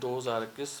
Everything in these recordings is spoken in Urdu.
2021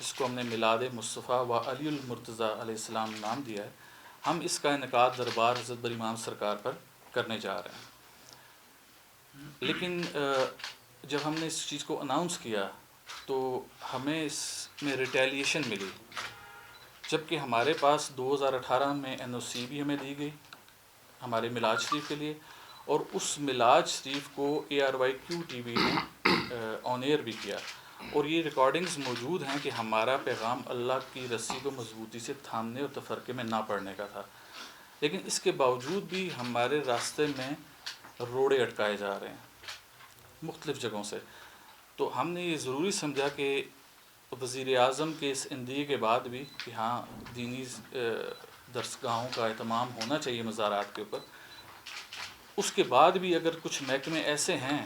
جس کو ہم نے میلاد مصطفیٰ و علی المرتضیٰ علیہ السلام نام دیا ہے، ہم اس کا انعقاد دربار حضرت بر امام سرکار پر کرنے جا رہے ہیں۔ لیکن جب ہم نے اس چیز کو اناؤنس کیا تو ہمیں اس میں ریٹیلیشن ملی، جبکہ ہمارے پاس 2018 میں NOC بھی ہمیں دی گئی ہمارے میلاد شریف کے لیے، اور اس میلاد شریف کو ARYQ TV نے آن ایئر بھی کیا، اور یہ ریکارڈنگز موجود ہیں کہ ہمارا پیغام اللہ کی رسی کو مضبوطی سے تھامنے اور تفرقے میں نہ پڑنے کا تھا، لیکن اس کے باوجود بھی ہمارے راستے میں روڑے اٹکائے جا رہے ہیں مختلف جگہوں سے۔ تو ہم نے یہ ضروری سمجھا کہ وزیر اعظم کے اس اندیے کے بعد بھی کہ ہاں دینی درسگاہوں کا اہتمام ہونا چاہیے مزارات کے اوپر، اس کے بعد بھی اگر کچھ محکمے ایسے ہیں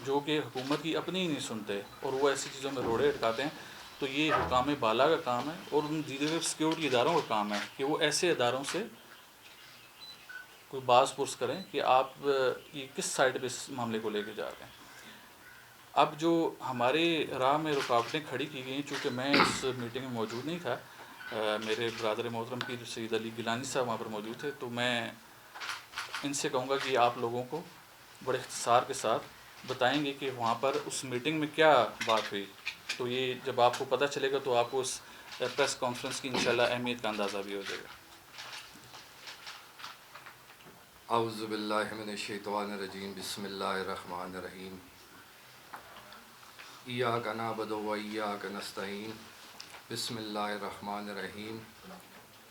جو کہ حکومت کی اپنی ہی نہیں سنتے اور وہ ایسی چیزوں میں روڑے اٹکاتے ہیں، تو یہ حکام بالا کا کام ہے اور ان دیگر سیکیورٹی اداروں کا کام ہے کہ وہ ایسے اداروں سے کوئی باز پرس کریں کہ آپ یہ کس سائڈ پہ اس معاملے کو لے کے جا رہے ہیں۔ اب جو ہمارے راہ میں رکاوٹیں کھڑی کی گئیں، چونکہ میں اس میٹنگ میں موجود نہیں تھا، میرے برادر محترم پیر سید علی گیلانی صاحب وہاں پر موجود تھے، تو میں ان سے کہوں گا کہ آپ لوگوں کو بڑے اختصار کے ساتھ بتائیں گے کہ وہاں پر اس میٹنگ میں کیا بات ہوئی، تو یہ جب آپ کو پتہ چلے گا تو آپ کو اس پریس کانفرنس کی انشاءاللہ اہمیت کا اندازہ بھی ہو جائے گا۔ اعوذ باللہ من الشیطان الرجیم، بسم اللہ الرحمن الرحیم۔ ایاک نعبد و ایاک نستعین، بسم اللہ الرحمن الرحیم۔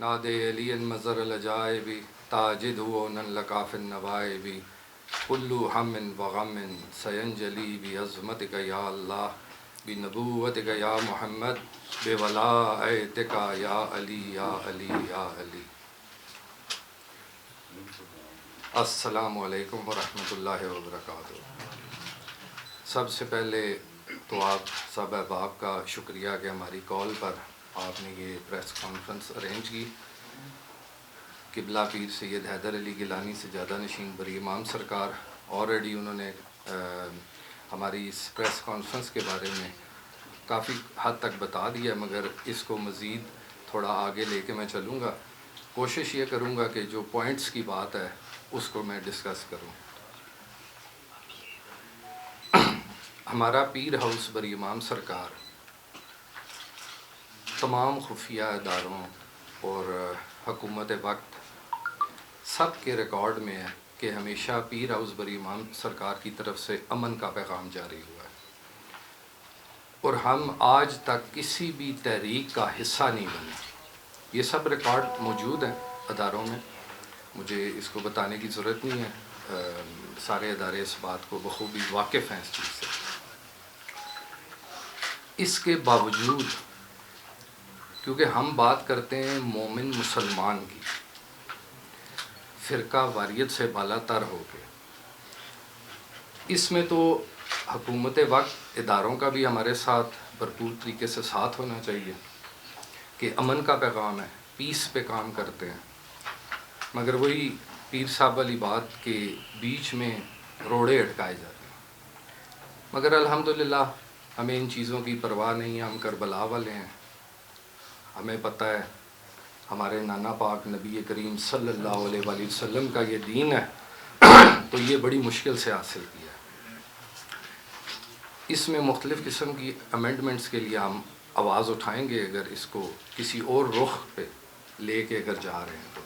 نادے علی مظہر العجائب، تاجد ہو نن لکاف النوائب، کلو ہم و غم سینجلی بعظمتک یا اللہ، بنبوتک یا محمد، بولایتک یا علی یا علی یا علی۔ السلام علیکم ورحمۃ اللہ وبرکاتہ۔ سب سے پہلے تو آپ سب احباب کا شکریہ کہ ہماری کال پر آپ نے یہ پریس کانفرنس ارینج کی۔ قبلہ پیر سید حیدر علی گیلانی سجادہ نشین بری امام سرکار آلریڈی انہوں نے ہماری اس پریس کانفرنس کے بارے میں کافی حد تک بتا دیا، مگر اس کو مزید تھوڑا آگے لے کے میں چلوں گا۔ کوشش یہ کروں گا کہ جو پوائنٹس کی بات ہے اس کو میں ڈسکس کروں۔ ہمارا پیر ہاؤس بری امام سرکار تمام خفیہ اداروں اور حکومت وقت سب کے ریکارڈ میں ہے کہ ہمیشہ پیر ہاؤس بری امام سرکار کی طرف سے امن کا پیغام جاری ہوا ہے، اور ہم آج تک کسی بھی تحریک کا حصہ نہیں بنے۔ یہ سب ریکارڈ موجود ہیں اداروں میں، مجھے اس کو بتانے کی ضرورت نہیں ہے، سارے ادارے اس بات کو بخوبی واقف ہیں اس چیز سے۔ اس کے باوجود کیونکہ ہم بات کرتے ہیں مومن مسلمان کی، فرقہ واریت سے بالا تر ہو کے، اس میں تو حکومت وقت اداروں کا بھی ہمارے ساتھ بھرپور طریقے سے ساتھ ہونا چاہیے کہ امن کا پیغام ہے، پیس پہ کام کرتے ہیں، مگر وہی پیر صاحب والی بات کے بیچ میں روڑے اٹکائے جاتے ہیں۔ مگر الحمدللہ ہمیں ان چیزوں کی پرواہ نہیں ہے، ہم کربلا والے ہیں، ہمیں پتہ ہے ہمارے نانا پاک نبی کریم صلی اللہ علیہ وآلہ وسلم کا یہ دین ہے، تو یہ بڑی مشکل سے حاصل کیا ہے۔ اس میں مختلف قسم کی امینڈمنٹس کے لیے ہم آواز اٹھائیں گے اگر اس کو کسی اور رخ پہ لے کے اگر جا رہے ہیں تو۔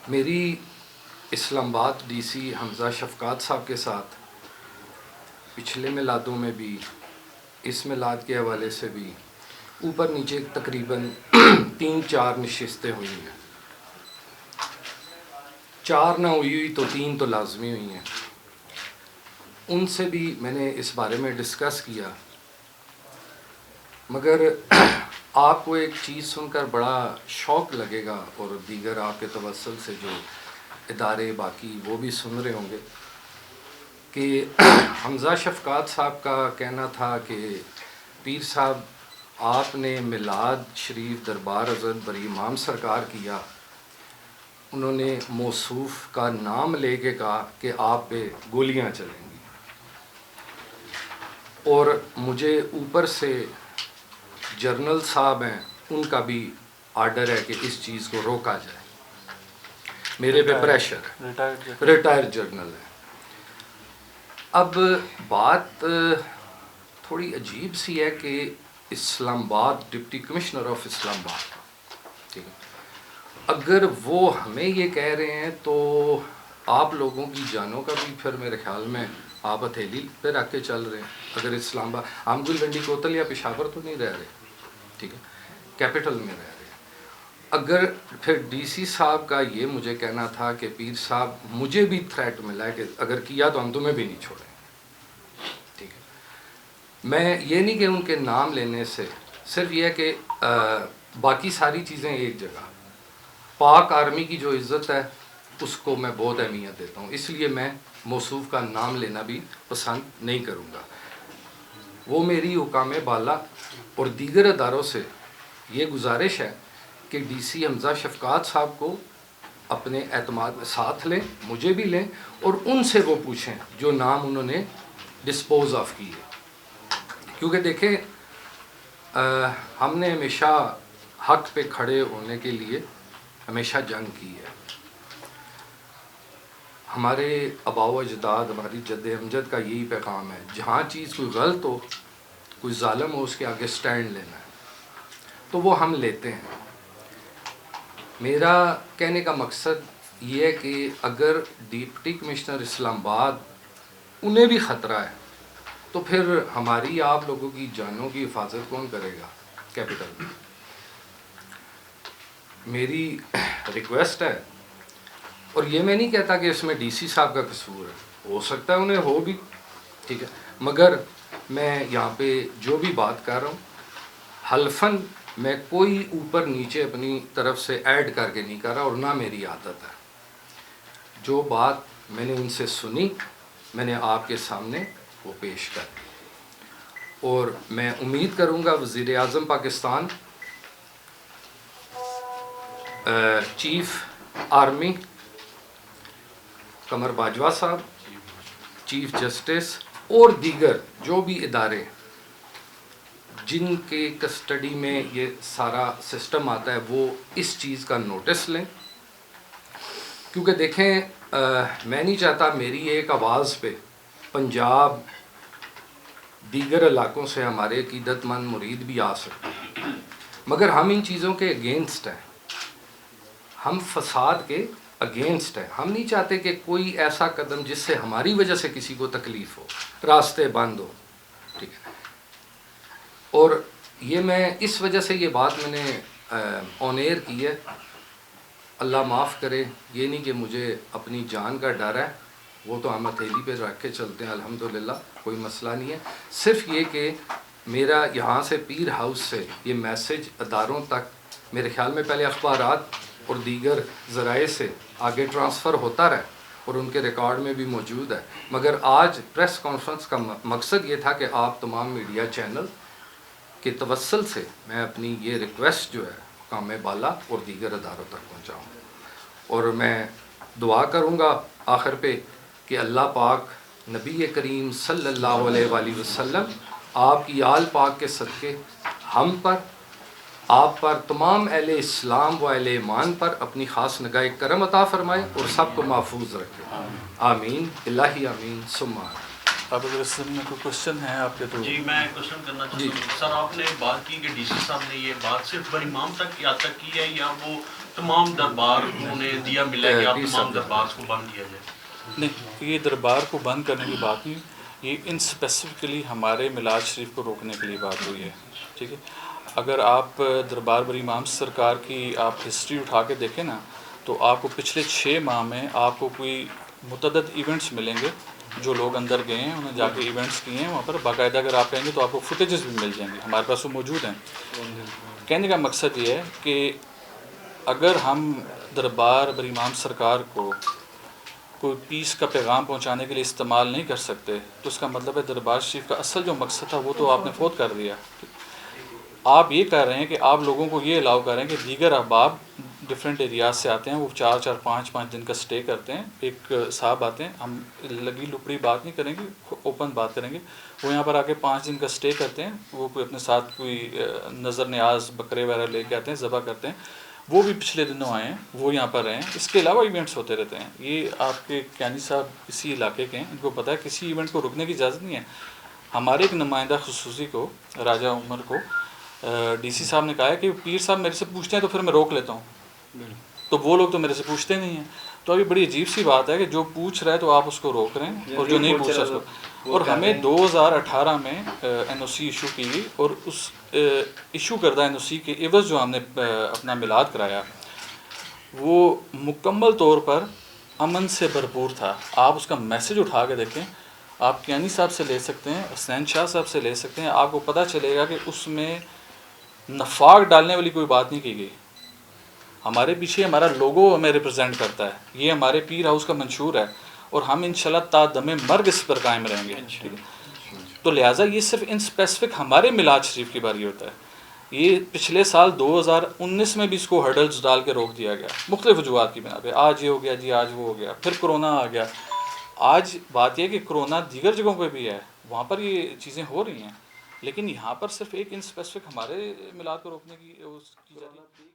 میری اسلام آباد DC حمزہ شفقات صاحب کے ساتھ پچھلے میلادوں میں بھی، اس میلاد کے حوالے سے بھی اوپر نیچے تقریباً 3-4 نشستیں ہوئی ہیں، 4 نہ ہوئی تو 3 تو لازمی ہوئی ہیں۔ ان سے بھی میں نے اس بارے میں ڈسکس کیا، مگر آپ کو ایک چیز سن کر بڑا شوق لگے گا، اور دیگر آپ کے توسل سے جو ادارے باقی وہ بھی سن رہے ہوں گے، کہ حمزہ شفقات صاحب کا کہنا تھا کہ پیر صاحب آپ نے میلاد شریف دربار حضرت بری امام سرکار کیا، انہوں نے موصوف کا نام لے کے کہا کہ آپ پہ گولیاں چلیں گی۔ اور مجھے اوپر سے جرنل صاحب ہیں ان کا بھی آرڈر ہے کہ اس چیز کو روکا جائے، میرے پہ پریشر ہے، ریٹائر جرنل ہے۔ اب بات تھوڑی عجیب سی ہے کہ اسلام آباد ڈپٹی کمشنر آف اسلام آباد، ٹھیک ہے، اگر وہ ہمیں یہ کہہ رہے ہیں تو آپ لوگوں کی جانوں کا بھی پھر میرے خیال میں آپ ہتھیلی پہ رکھ کے چل رہے ہیں۔ اگر اسلام آباد، ہم کوئی گنڈی کوتل یا پشاور تو نہیں رہ رہے، ٹھیک ہے، کیپٹل میں رہ رہے ہیں۔ اگر پھر ڈی سی صاحب کا یہ مجھے کہنا تھا کہ پیر صاحب مجھے بھی تھریٹ ملا ہے کہ اگر کیا تو ہم تمہیں بھی نہیں چھوڑیں، ٹھیک ہے، میں یہ نہیں کہ ان کے نام لینے سے، صرف یہ ہے کہ باقی ساری چیزیں ایک جگہ، پاک آرمی کی جو عزت ہے اس کو میں بہت اہمیت دیتا ہوں، اس لیے میں موصوف کا نام لینا بھی پسند نہیں کروں گا۔ وہ میری حکام بالا اور دیگر اداروں سے یہ گزارش ہے کہ ڈی سی حمزہ شفقات صاحب کو اپنے اعتماد میں ساتھ لیں، مجھے بھی لیں، اور ان سے وہ پوچھیں جو نام انہوں نے ڈسپوز آف کیے، کیونکہ دیکھیں ہم نے ہمیشہ حق پہ کھڑے ہونے کے لیے ہمیشہ جنگ کی ہے۔ ہمارے آباء و اجداد، ہماری جد امجد کا یہی پیغام ہے، جہاں چیز کوئی غلط ہو، کوئی ظالم ہو، اس کے آگے سٹینڈ لینا ہے، تو وہ ہم لیتے ہیں۔ میرا کہنے کا مقصد یہ ہے کہ اگر ڈپٹی کمشنر اسلام آباد انہیں بھی خطرہ ہے تو پھر ہماری آپ لوگوں کی جانوں کی حفاظت کون کرے گا کیپٹل میں؟ میری ریکویسٹ ہے، اور یہ میں نہیں کہتا کہ اس میں ڈی سی صاحب کا قصور ہے، ہو سکتا ہے انہیں ہو بھی، ٹھیک ہے، مگر میں یہاں پہ جو بھی بات کر رہا ہوں حلفاً میں کوئی اوپر نیچے اپنی طرف سے ایڈ کر کے نہیں کر رہا، اور نہ میری عادت ہے۔ جو بات میں نے ان سے سنی میں نے آپ کے سامنے وہ پیش کر دی، اور میں امید کروں گا وزیر اعظم پاکستان، چیف آرمی قمر باجوہ صاحب، چیف جسٹس اور دیگر جو بھی ادارے جن کے کسٹڈی میں یہ سارا سسٹم آتا ہے وہ اس چیز کا نوٹس لیں، کیونکہ دیکھیں میں نہیں چاہتا میری ایک آواز پہ پنجاب دیگر علاقوں سے ہمارے عقیدت مند مرید بھی آ سکتے ہیں، مگر ہم ان چیزوں کے اگینسٹ ہیں، ہم فساد کے اگینسٹ ہیں، ہم نہیں چاہتے کہ کوئی ایسا قدم جس سے ہماری وجہ سے کسی کو تکلیف ہو، راستے بند ہو، ٹھیک ہے۔ اور یہ میں اس وجہ سے یہ بات میں نے آن ایئر کی ہے، اللہ معاف کرے، یہ نہیں کہ مجھے اپنی جان کا ڈر ہے، وہ تو ہم ہتھیلی پہ رکھ کے چلتے ہیں الحمدللہ، کوئی مسئلہ نہیں ہے، صرف یہ کہ میرا یہاں سے پیر ہاؤس سے یہ میسج اداروں تک میرے خیال میں پہلے اخبارات اور دیگر ذرائع سے آگے ٹرانسفر ہوتا رہا اور ان کے ریکارڈ میں بھی موجود ہے، مگر آج پریس کانفرنس کا مقصد یہ تھا کہ آپ تمام میڈیا چینل کے توسل سے میں اپنی یہ ریکویسٹ جو ہے حکام بالا اور دیگر اداروں تک پہنچاؤں، اور میں دعا کروں گا آخر پہ کہ اللہ پاک نبی کریم صلی اللہ علیہ وآلہ وسلم آپ کی آل پاک کے صدقے ہم پر، آپ پر، تمام اہل اسلام و اہل ایمان پر اپنی خاص نگاہ کرم عطا فرمائے اور سب کو محفوظ رکھے، آمین، الہی آمین ثم آمین۔ اب اگر اس میں کوئی کوشچن ہے آپ کے تو جی میں کوشچن کرنا چاہتا ہوں سر، آپ نے بات کی کہ ڈی سی صاحب نے یہ بات صرف بر امام تک یاد تک کی ہے یا وہ تمام دربار انہیں دیا ملا ہے کہ آپ تمام دربار کو بند کیا جائے؟ نہیں، یہ دربار کو بند کرنے کی بات نہیں، یہ ان اسپیسیفکلی ہمارے میلاد شریف کو روکنے کے لیے بات ہوئی ہے، ٹھیک ہے۔ اگر آپ دربار بر امام سرکار کی آپ ہسٹری اٹھا کے دیکھیں نا تو آپ کو پچھلے 6 ماہ میں آپ کو کوئی متعدد ایونٹس ملیں گے، جو لوگ اندر گئے ہیں انہیں جا کے ایونٹس کیے ہیں وہاں پر باقاعدہ، اگر آپ کہیں گے تو آپ کو فوٹیجز بھی مل جائیں گے، ہمارے پاس وہ موجود ہیں۔ کہنے کا مقصد یہ ہے کہ اگر ہم دربار بر امام سرکار کو کوئی پیس کا پیغام پہنچانے کے لیے استعمال نہیں کر سکتے تو اس کا مطلب ہے دربار شریف کا اصل جو مقصد تھا وہ تو آپ نے فوت کر دیا۔ آپ یہ کہہ رہے ہیں کہ آپ لوگوں کو یہ الاؤ کر رہے ہیں کہ دیگر احباب ڈفرینٹ ایریاز سے آتے ہیں، وہ 4-4 5-5 دن کا سٹے کرتے ہیں. ایک صاحب آتے ہیں، ہم لگی لپڑی بات نہیں کریں گے، اوپن بات کریں گے. وہ یہاں پر آ کے 5 دن کا سٹے کرتے ہیں. وہ کوئی اپنے ساتھ کوئی نظر نیاز بکرے وغیرہ لے کے آتے ہیں، ذبح کرتے ہیں. وہ بھی پچھلے دنوں آئے ہیں، وہ یہاں پر رہے ہیں. اس کے علاوہ ایونٹس ہوتے رہتے ہیں. یہ آپ کے کیانی صاحب اسی علاقے کے ہیں، ان کو پتہ ہے کسی ایونٹ کو رکنے کی اجازت نہیں ہے. ہمارے ایک نمائندہ خصوصی کو، راجہ عمر کو، ڈی سی صاحب نے کہا ہے کہ پیر صاحب میرے سے پوچھتے ہیں تو پھر میں روک لیتا ہوں، تو وہ لوگ تو میرے سے پوچھتے نہیں ہیں. تو ابھی بڑی عجیب سی بات ہے کہ جو پوچھ رہا ہے تو آپ اس کو روک رہے ہیں، اور جو نہیں پوچھ رہا اس کو. اور ہمیں 2018 میں این او سی ایشو کی گئی، اور اس ایشو کردہ این او سی کے عوض جو ہم نے اپنا میلاد کرایا وہ مکمل طور پر امن سے بھرپور تھا. آپ اس کا میسج اٹھا کے دیکھیں، آپ کیانی صاحب سے لے سکتے ہیں، حسین شاہ صاحب سے لے سکتے ہیں، آپ کو پتہ چلے گا کہ اس میں نفاق ڈالنے والی کوئی بات نہیں کی گئی. ہمارے پیچھے ہمارا لوگو ہمیں ریپرزینٹ کرتا ہے، یہ ہمارے پیر ہاؤس کا منشور ہے، اور ہم انشاءاللہ تا دم مرگ اس پر قائم رہیں گے. تو لہٰذا یہ صرف ان اسپیسیفک ہمارے میلاد شریف کی باری ہوتا ہے. یہ پچھلے سال 2019 میں بھی اس کو ہرڈلز ڈال کے روک دیا گیا مختلف وجوہات کی بنا پہ. آج یہ ہو گیا جی، آج وہ ہو گیا، پھر کرونا آ گیا. آج بات یہ کہ کرونا دیگر جگہوں پہ بھی ہے، وہاں پر یہ چیزیں ہو رہی ہیں، لیکن یہاں پر صرف ایک ان اسپیسیفک ہمارے میلاد کو روکنے کی جا رہی ہے.